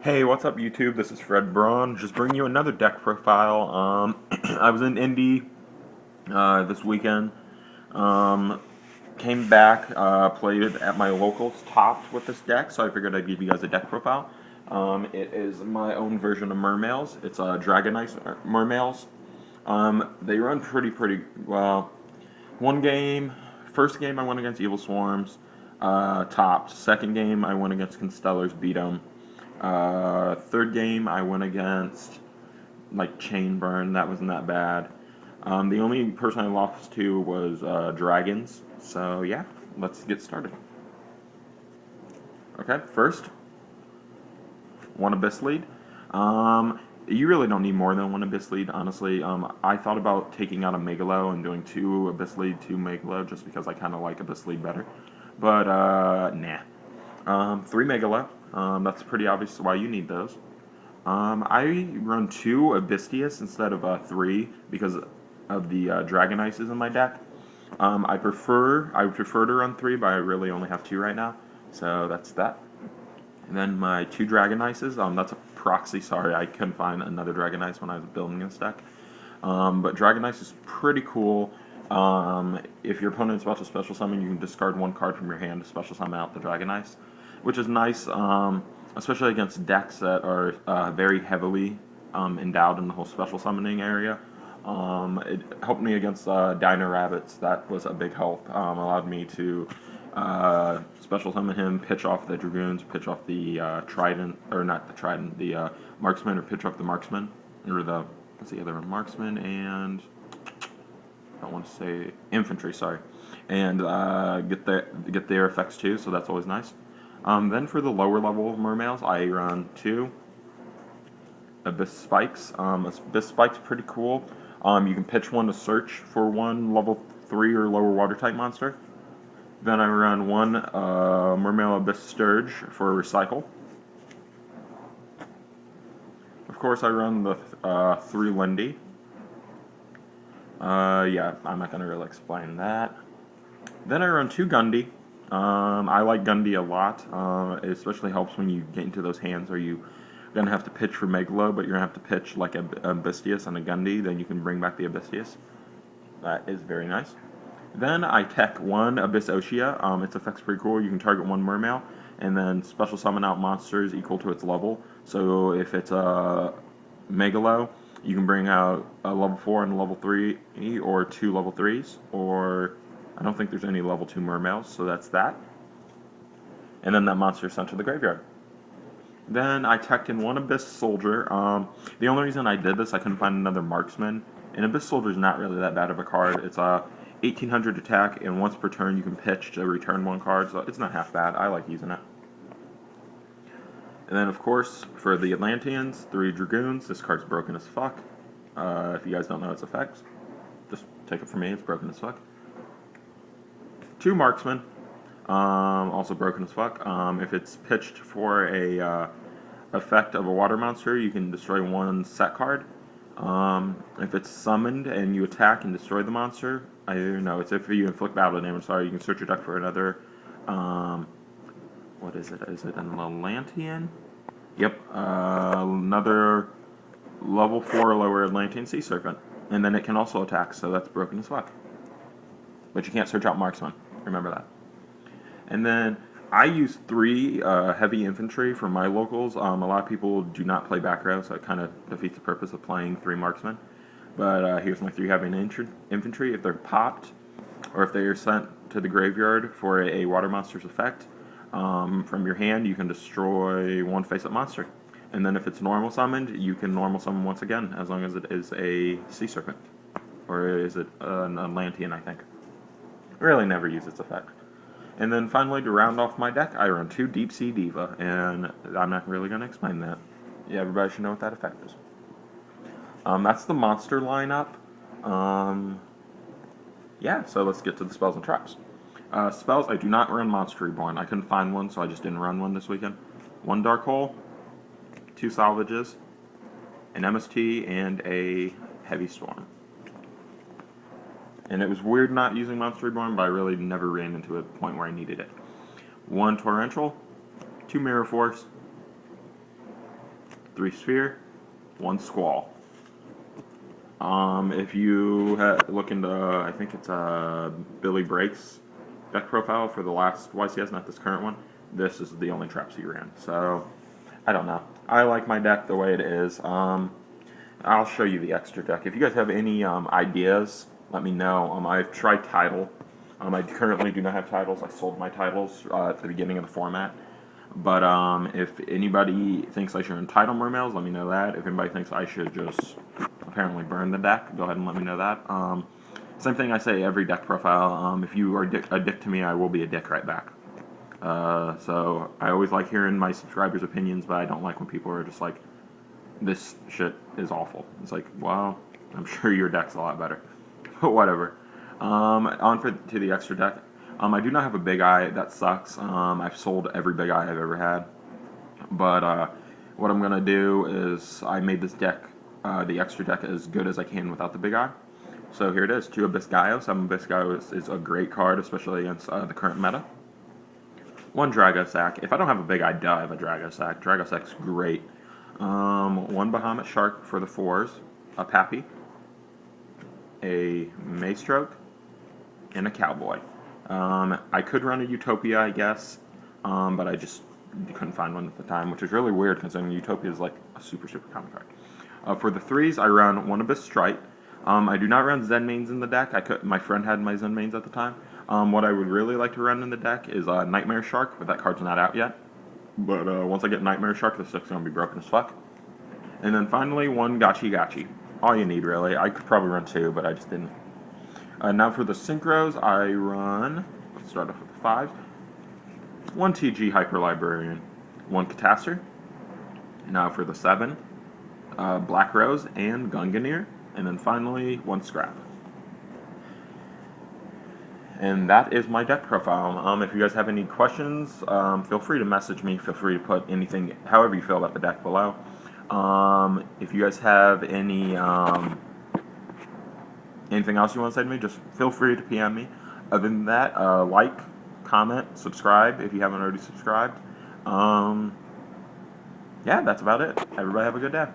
Hey, what's up, YouTube? This is Fred Braun. Just bringing you another deck profile. I was in Indy this weekend. Um, Came back, played it at my locals, topped with this deck, so I figured I'd give you guys a deck profile. It is my own version of Mermails. It's Dragon Ice Mermails. They run pretty well. One game, first game I went against Evil Swarms, topped. Second game I went against Constellars, beat them. Third game I went against like Chain Burn. That wasn't that bad. The only person I lost to was Dragons. So yeah, let's get started. Okay, first, one Abyss Lead. You really don't need more than one Abyss Lead, honestly. I thought about taking out a Megalo and doing two Abyss Lead, two Megalo, just because I kind of like Abyss Lead better. But, nah. Three Megalo. That's pretty obvious why you need those. I run two Abystius instead of three because of the Dragon Ices in my deck. I would prefer to run three, but I really only have two right now. So that's that. And then my two Dragon Ices, that's a proxy, sorry, I couldn't find another Dragon Ice when I was building this deck. But Dragon Ice is pretty cool. If your opponent's about to special summon, you can discard one card from your hand to special summon out the Dragon Ice, which is nice, especially against decks that are very heavily endowed in the whole special summoning area. It helped me against Dino Rabbits. That was a big help. Allowed me to special summon him, pitch off the Dragoons, pitch off the Trident, or not the Trident, the Marksman, or pitch off the Marksman, or the, what's the other one? Marksman and, I don't want to say Infantry, sorry, and get their effects too, so that's always nice. Then for the lower level of Mermails, I run two Abyss Spikes. Abyss Spike's pretty cool. You can pitch one to search for one level 3 or lower water type monster. Then I run one Mermail Abyss Sturge for recycle. Of course, I run the 3 Lindy. Yeah, I'm not going to really explain that. Then I run 2 Gundy. I like Gundy a lot. It especially helps when you get into those hands where you're going to have to pitch for Megalo, but you're going to have to pitch like a Abystius and a Gundy, then you can bring back the Abystius. That is very nice. Then I tech one Abyss Oshia. Its effect's pretty cool. You can target one Mermail and then special summon out monsters equal to its level. So if it's a Megalo, you can bring out a level 4 and a level 3 or 2 level 3s, or I don't think there's any level 2 Mermails, so that's that. And then that monster is sent to the graveyard. Then I teched in one Abyss Soldier. The only reason I did this, I couldn't find another Marksman. And Abyss Soldier is not really that bad of a card. It's a 1800 attack, and once per turn you can pitch to return one card, so it's not half bad. I like using it. And then, of course, for the Atlanteans, 3 Dragoons. This card's broken as fuck. If you guys don't know its effects, just take it from me, it's broken as fuck. 2 Marksmen, also broken as fuck. If it's pitched for a effect of a water monster, you can destroy one set card. If it's summoned and you attack and destroy the monster, I don't know, it's if you inflict battle damage, sorry, you can search your deck for another, what is it? Is it an Atlantean? Yep, another level 4 or lower Atlantean Sea Serpent. And then it can also attack, so that's broken as fuck. But you can't search out Marksman, remember that. And then I use 3 heavy infantry for my locals. A lot of people do not play back row, so it kind of defeats the purpose of playing 3 marksmen. But here's my 3 heavy infantry. If they're popped, or if they are sent to the graveyard for a water monster's effect, from your hand you can destroy one face-up monster. And then if it's normal summoned, you can normal summon once again, as long as it is a sea serpent. Or is it an Atlantean, I think. Really never use its effect. And then finally, to round off my deck, I run 2 Deep Sea Diva, and I'm not really going to explain that. Yeah, everybody should know what that effect is. That's the monster lineup. Yeah, so let's get to the spells and traps. Spells, I do not run Monster Reborn. I couldn't find one, so I just didn't run one this weekend. 1 Dark Hole, 2 Salvages, an MST, and a Heavy Storm. And it was weird not using Monster Reborn, but I really never ran into a point where I needed it. 1 Torrential, 2 Mirror Force, 3 sphere, 1 squall. If you look into, I think it's Billy Brake's deck profile for the last YCS, not this current one, this is the only traps he ran. So, I don't know. I like my deck the way it is. I'll show you the extra deck. If you guys have any ideas, let me know. I've tried Tidal. I currently do not have titles. I sold my titles at the beginning of the format. But if anybody thinks I should entitle Mermails, let me know that. If anybody thinks I should just apparently burn the deck, go ahead and let me know that. Same thing I say every deck profile. If you are a dick to me, I will be a dick right back. So I always like hearing my subscribers' opinions, but I don't like when people are just like, this shit is awful. It's like, well, I'm sure your deck's a lot better. But whatever. To the extra deck. I do not have a big eye. That sucks. I've sold every big eye I've ever had. But what I'm going to do is I made this deck, the extra deck, as good as I can without the big eye. So here it is, 2 Abyss Gaios. Abyss Gaios is a great card, especially against the current meta. 1 Dragosack. If I don't have a big eye, duh, I have a Dragosack. Dragosack's great. 1 Bahamut Shark for the 4s. A Pappy. A Maystroke. And a Cowboy. I could run a Utopia, I guess, but I just couldn't find one at the time, which is really weird considering Utopia is like a super common card. For the 3s, I run 1 Abyss Strike. I do not run Zen mains in the deck. My friend had my Zen mains at the time. What I would really like to run in the deck is Nightmare Shark, but that card's not out yet. But once I get Nightmare Shark, the deck's going to be broken as fuck. And then finally, 1 Gachi. All you need, really. I could probably run 2, but I just didn't. Now for the synchros, I run, let's start off with the 5s, 1 TG Hyper Librarian, 1 Catastor. Now for the 7, Black Rose and Gunganir, and then finally 1 Scrap. And that is my deck profile. If you guys have any questions, feel free to message me. Feel free to put anything, however you feel about the deck below. If you guys have anything else you want to say to me, just feel free to PM me. Other than that, like, comment, subscribe if you haven't already subscribed. Yeah, that's about it. Everybody have a good day.